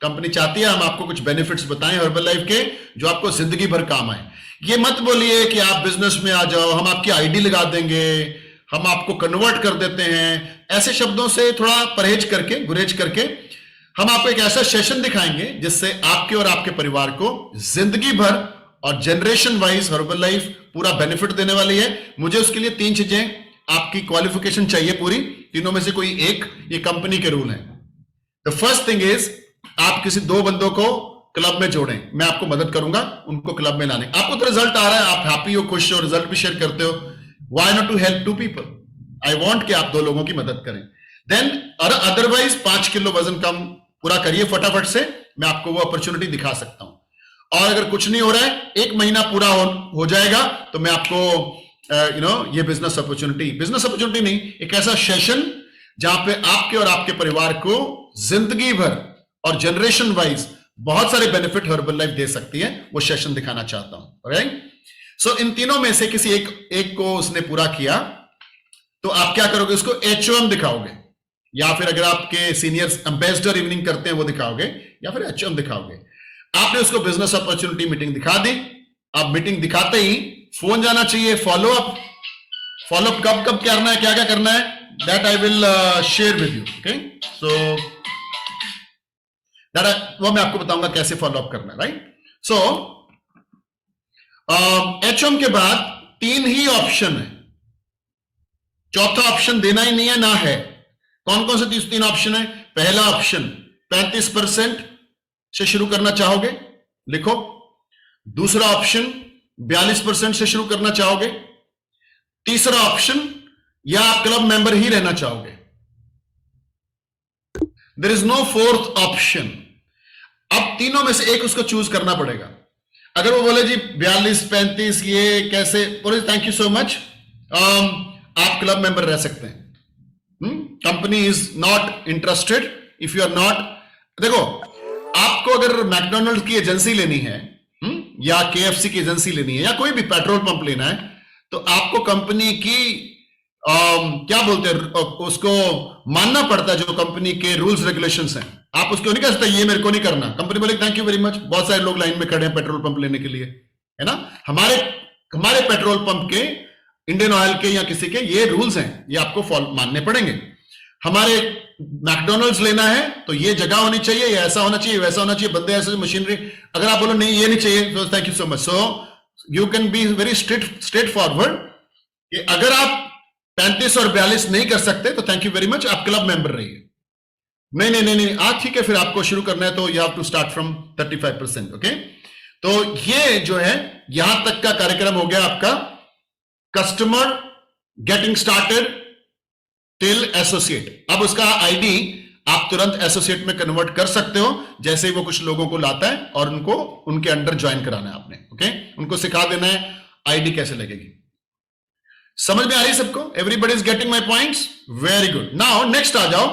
Company चाहती है हम आपको कुछ बेनिफिट्स बताएं हर्बल लाइफ के जो आपको जिंदगी भर काम आए। ये मत बोलिए कि आप बिजनेस में आ जाओ, हम आपकी आईडी लगा देंगे, हम आपको कन्वर्ट कर देते हैं। ऐसे शब्दों से थोड़ा परहेज करके, गुरेज करके हम आपको एक ऐसा सेशन दिखाएंगे जिससे आपके और आपके परिवार को जिंदगी भर और जनरेशन वाइज हर्बल लाइफ पूरा बेनिफिट देने वाली है। मुझे उसके लिए 3 चीजें आपकी क्वालिफिकेशन चाहिए पूरी, तीनों में से कोई एक, ये कंपनी के रूल हैं। द फर्स्ट थिंग इज आप किसी 2 बंदों को क्लब में जोड़ें, मैं आपको मदद करूंगा उनको क्लब में लाने। आपको तो रिजल्ट आ रहा है, आप हैप्पी हो, खुश हो, रिजल्ट भी शेयर करते हो, why not to help 2 people? I want कि आप 2 लोगों की मदद करें। देन अदरवाइज 5 किलो वजन कम पूरा करिए फटाफट से, मैं आपको वो अपॉर्चुनिटी दिखा सकता हूं। और अगर कुछ नहीं हो रहा है, 1 महीना पूरा हो जाएगा तो मैं आपको ये बिजनेस अपॉर्चुनिटी नहीं, एक ऐसा सेशन जहां पे आपके और आपके परिवार को जिंदगी भर और जनरेशन वाइज बहुत सारे बेनिफिट हर्बल लाइफ दे सकती है, वो सेशन दिखाना चाहता हूं। राइट? सो इन तीनों में से किसी एक को उसने पूरा किया तो आप क्या करोगे? उसको HOM दिखाओगे, या फिर अगर आपके सीनियर्स एम्बेसडर इवनिंग करते हैं वो दिखाओगे, या फिर HOM दिखाओगे। आपने उसको बिजनेस अपॉर्चुनिटी मीटिंग दिखा दी। अब मीटिंग दिखाते ही फोन जाना चाहिए, फॉलोअप कब कब करना है, क्या क्या करना है, that I will share with you. Okay, so वो मैं आपको बताऊंगा कैसे फॉलोअप करना है। राइट? सो HOM के बाद 3 ही ऑप्शन है, चौथा ऑप्शन देना ही नहीं है ना है। कौन कौन से 3 ऑप्शन है? पहला ऑप्शन 35% से शुरू करना चाहोगे, लिखो। दूसरा ऑप्शन 42% से शुरू करना चाहोगे। तीसरा ऑप्शन, या आप क्लब मेंबर ही रहना चाहोगे। There is no fourth option. अब तीनों में से एक उसको चूज करना पड़ेगा। अगर वो बोले जी 42-35 ये कैसे, बोले थैंक यू सो मच, आप क्लब मेंबर रह सकते हैं। Company is not interested if you are not. देखो, आपको अगर मैकडोनल्ड की एजेंसी लेनी है, या KFC की एजेंसी लेनी है, या कोई भी पेट्रोल पंप लेना है, तो आपको कंपनी की क्या बोलते हैं उसको मानना पड़ता है, जो कंपनी के रूल्स रेगुलेशंस हैं। आप उसको नहीं कह सकते ये मेरे को नहीं करना। कंपनी बोले थैंक यू वेरी मच, बहुत सारे लोग लाइन में खड़े हैं पेट्रोल पंप लेने के लिए, है ना। हमारे पेट्रोल पंप के, इंडियन ऑयल के या किसी के ये रूल्स हैं, ये आपको मानने पड़ेंगे। हमारे मैकडोनल्ड्स लेना है तो ये जगह होनी चाहिए, ये ऐसा होना चाहिए, वैसा होना चाहिए, बंदे ऐसे, मशीनरी। अगर आप बोलो नहीं ये नहीं चाहिए, तो thank you so much. So you can be very straight forward कि अगर आप 35 और 42 नहीं कर सकते तो थैंक यू वेरी मच, आप क्लब मेंबर रहिए। नहीं, आज ठीक है, फिर आपको शुरू करना है तो you have to start from 35%। Okay, तो ये जो है यहां तक का कार्यक्रम हो गया आपका customer getting started till associate. अब उसका आईडी आप तुरंत एसोसिएट में कन्वर्ट कर सकते हो जैसे ही वो कुछ लोगों को लाता है और उनको उनके अंडर ज्वाइन कराना है आपने। ओके, उनको सिखा देना है आईडी कैसे लगेगी। समझ में आ रही सबको? Everybody is getting my points? Very good. Now next आ जाओ,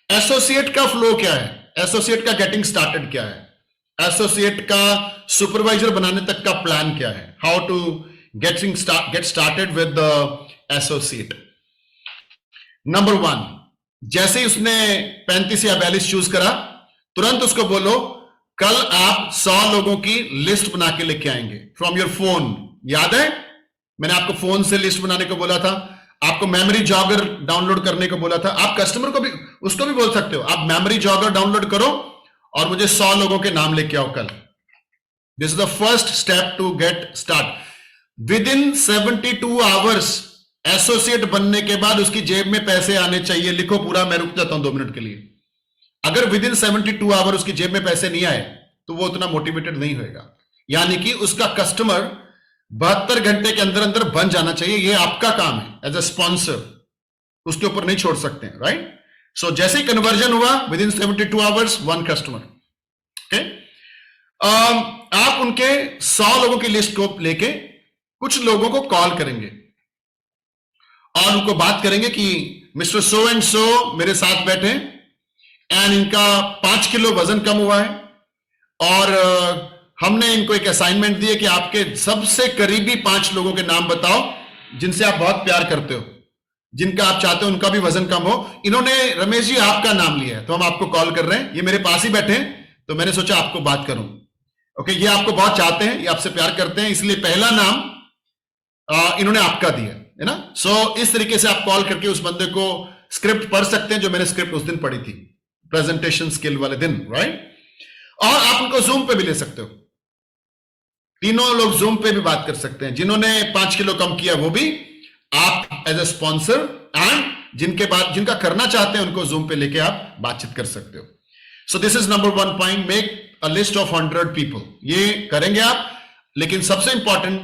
एसोसिएट का फ्लो क्या है, एसोसिएट का गेटिंग स्टार्टेड क्या है, एसोसिएट का सुपरवाइजर बनाने तक का प्लान क्या है, how to get started with the associate. Number 1, जैसे ही उसने 35 या 42 चूज करा, तुरंत उसको बोलो कल आप 100 लोगों की लिस्ट बना के लेके आएंगे फ्रॉम योर फोन। याद है मैंने आपको फोन से लिस्ट बनाने को बोला था, आपको मेमोरी जॉगर डाउनलोड करने को बोला था। आप कस्टमर को भी उसको भी बोल सकते हो, आप मेमोरी जॉगर डाउनलोड करो और मुझे 100 लोगों के नाम लेके आओ कल। This is the first step to get start. Within 72 hours associate बनने के बाद उसकी जेब में पैसे आने चाहिए। लिखो पूरा, मैं रुक जाता हूं 2 मिनट के लिए। अगर विद इन 72 आवर उसकी जेब में पैसे नहीं आए तो वो उतना मोटिवेटेड नहीं होगा। यानी कि उसका कस्टमर 72 घंटे के अंदर अंदर बन जाना चाहिए। ये आपका काम है एज ए स्पॉन्सर, उसके ऊपर नहीं छोड़ सकते हैं। राइट? सो जैसे ही कन्वर्जन हुआ with in 72 hours 1 customer. Okay, आप उनके 100 लोगों की लिस्ट को लेके कुछ लोगों को कॉल करेंगे और उनको बात करेंगे कि मिस्टर सो एंड सो मेरे साथ बैठे एंड इनका 5 किलो वजन कम हुआ है और हमने इनको एक असाइनमेंट दी है कि आपके सबसे करीबी 5 लोगों के नाम बताओ जिनसे आप बहुत प्यार करते हो, जिनका आप चाहते हो उनका भी वजन कम हो। इन्होंने रमेश जी आपका नाम लिया है तो हम आपको कॉल कर रहे हैं, ये मेरे पास ही बैठे हैं, तो मैंने सोचा आपको बात करूं। ओके, ये आपको बहुत चाहते हैं, ये आपसे प्यार करते हैं, इसलिए पहला नाम इन्होंने आपका दिया है ना। सो इस तरीके से आप कॉल करके उस बंदे को स्क्रिप्ट पढ़ सकते हैं, जो मैंने स्क्रिप्ट उस दिन पढ़ी थी प्रेजेंटेशन स्किल वाले दिन, राइट। और आप उनको जूम पे भी ले सकते हो, तीनों लोग जूम पे भी बात कर सकते हैं। जिन्होंने 5 किलो कम किया वो भी आप एज ए स्पॉन्सर, एंड जिनका करना चाहते हैं उनको जूम पे लेके आप बातचीत कर सकते हो। So this is number 1 point, make a list of 100 people. ये करेंगे आप, लेकिन सबसे इंपॉर्टेंट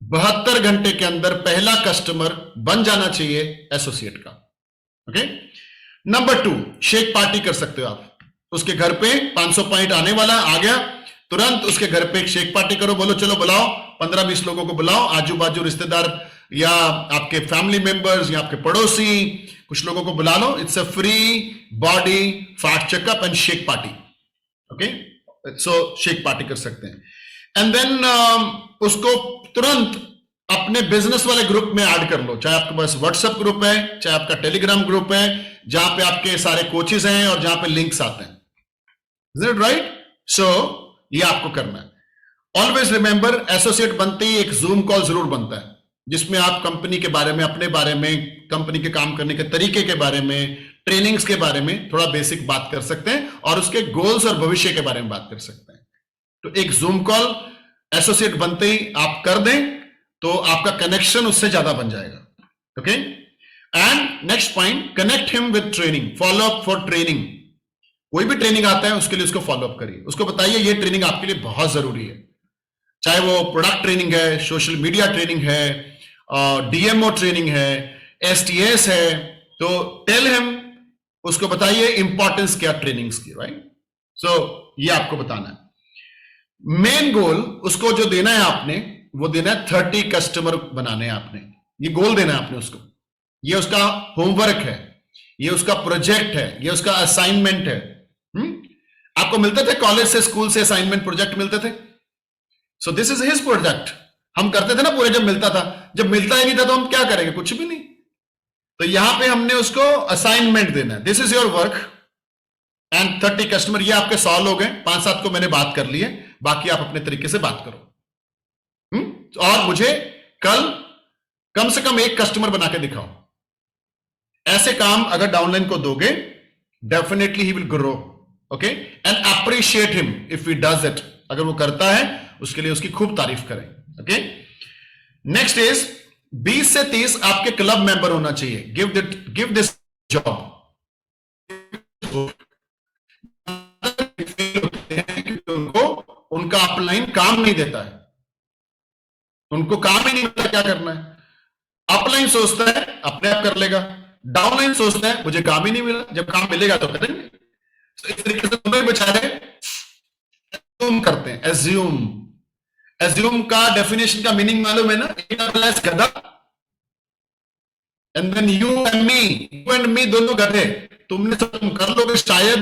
72 घंटे के अंदर पहला कस्टमर बन जाना चाहिए एसोसिएट का। ओके, नंबर 2, शेक पार्टी कर सकते हो आप। उसके घर पे 500 पॉइंट आने वाला आ गया, तुरंत उसके घर पे एक शेक पार्टी करो, बोलो चलो बुलाओ 15-20 लोगों को बुलाओ, आजू बाजू रिश्तेदार या आपके फैमिली मेंबर्स या आपके पड़ोसी, कुछ लोगों को बुला लो। It's a free body fat checkup and shake party. Okay, so shake party कर सकते हैं। एंड देन उसको तुरंत अपने बिजनेस वाले ग्रुप में ऐड कर लो, चाहे आपके पास व्हाट्सएप ग्रुप है, चाहे आपका टेलीग्राम ग्रुप है, जहां पे आपके सारे कोचेस हैं और जहां पे लिंक्स आते हैं। Is it right? सो ये आपको करना है। ऑलवेज रिमेंबर, एसोसिएट बनते ही एक जूम कॉल जरूर बनता है, जिसमें आप कंपनी के बारे में, अपने बारे में, कंपनी के काम करने के तरीके के बारे में, ट्रेनिंग्स के बारे में थोड़ा बेसिक बात कर सकते हैं, और उसके गोल्स और भविष्य के बारे में बात कर सकते हैं। तो एक जूम कॉल एसोसिएट बनते ही आप कर दें तो आपका कनेक्शन उससे ज्यादा बन जाएगा। Okay, and next point, connect him with training, follow up for training. कोई भी ट्रेनिंग आता है उसके लिए उसको फॉलो अप करिए, उसको बताइए ये ट्रेनिंग आपके लिए बहुत जरूरी है, चाहे वो प्रोडक्ट ट्रेनिंग है, सोशल मीडिया ट्रेनिंग है, डीएमओ ट्रेनिंग है, एसटीएस है, तो टेल हिम, उसको बताइए इंपॉर्टेंस क्या ट्रेनिंग्स की, राइट। सो ये आपको बताना है। मेन गोल उसको जो देना है आपने, वो देना है 30 कस्टमर बनाने हैं आपने, ये गोल देना है आपने उसको। ये उसका होमवर्क है, ये उसका प्रोजेक्ट है, ये उसका असाइनमेंट है। आपको मिलते थे कॉलेज से, स्कूल से असाइनमेंट प्रोजेक्ट मिलते थे? So this is his project. हम करते थे ना पूरे, जब मिलता था। जब मिलता ही नहीं था तो हम क्या करेंगे? कुछ भी नहीं। तो यहां पे हमने उसको असाइनमेंट देना है, this is your work and 30 customer. ये आपके 100 लोग हैं, 5-7 को मैंने बात कर ली है, बाकी आप अपने तरीके से बात करो। और मुझे कल कम से कम 1 कस्टमर बना के दिखाओ। ऐसे काम अगर डाउनलाइन को दोगे, definitely he will grow. Okay, and appreciate him if he does it. अगर वो करता है उसके लिए उसकी खूब तारीफ करें। ओके, नेक्स्ट इज 20 से 30 आपके क्लब मेंबर होना चाहिए। Give this job. उनको उनका अपलाइन काम नहीं देता है, उनको काम ही नहीं मिलता क्या करना है। अपलाइन सोचता है अपने आप कर लेगा, डाउनलाइन सोचता है मुझे काम ही नहीं मिला, जब काम मिलेगा तो करेंगे। तो इस तरीके से दोनों बेचारे एज्यूम करते हैं। एज्यूम का डेफिनेशन का मीनिंग मालूम है ना? प्लस गधा, and then you and me दोनों गधे। तुमने सोचा तुम कर लोगे शायद,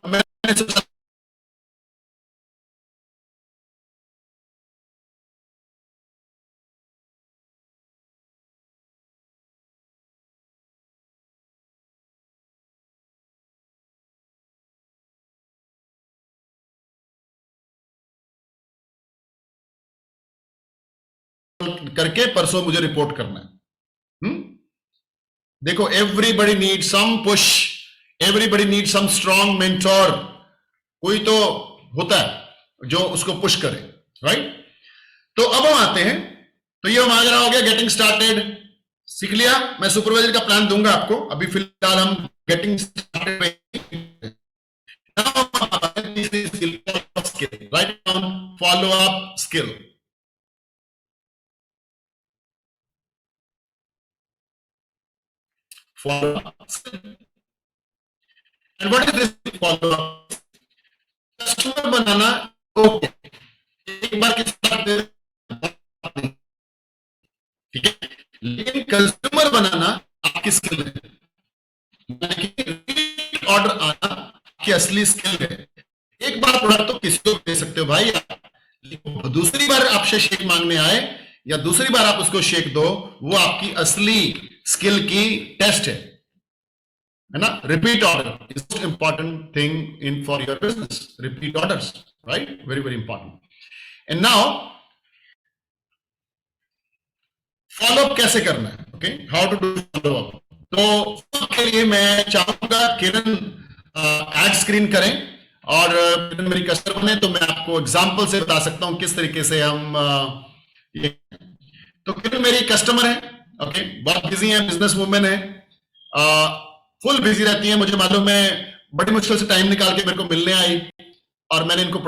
मैंने सोचा करके परसों मुझे रिपोर्ट करना है। देखो, everybody need some push, everybody need some strong mentor. कोई तो होता है जो उसको पुश करे, राइट। तो अब हम आते हैं, तो ये हमारा हो गया गेटिंग स्टार्टेड, सीख लिया। मैं सुपरवाइजर का प्लान दूंगा आपको, अभी फिलहाल हम getting started skill, write down follow up skill. Follow up. And what is this follow up? Customer banana okay, एक बार के साथ ठीक है, लेकिन कस्टमर बनाना आपकी स्किल है, ऑर्डर आना आपकी असली स्किल है। एक बार प्रोडक्ट तो किसी को दे सकते हो भाई, दूसरी बार आपसे शेक मांगने आए या दूसरी बार आप उसको शेक दो, वो आपकी असली स्किल की टेस्ट है। है ना. Repeat order is the most important thing in for your business. Repeat orders, right? Very very important. And now follow up कैसे करना है. Okay, how to do follow up. तो उसके लिए मैं चाहूंगा किरण एड स्क्रीन करें और किरण मेरी कस्टमर बने तो मैं आपको एग्जांपल से बता सकता हूं किस तरीके से हम ये. तो किरण मेरी कस्टमर है. ओके, बहुत बिजी है, बिजनेस वूमेन है, फुल बिजी रहती है. मुझे मालूम है बड़ी मुश्किल से टाइम निकाल के मेरे को मिलने आई और मैंने इनको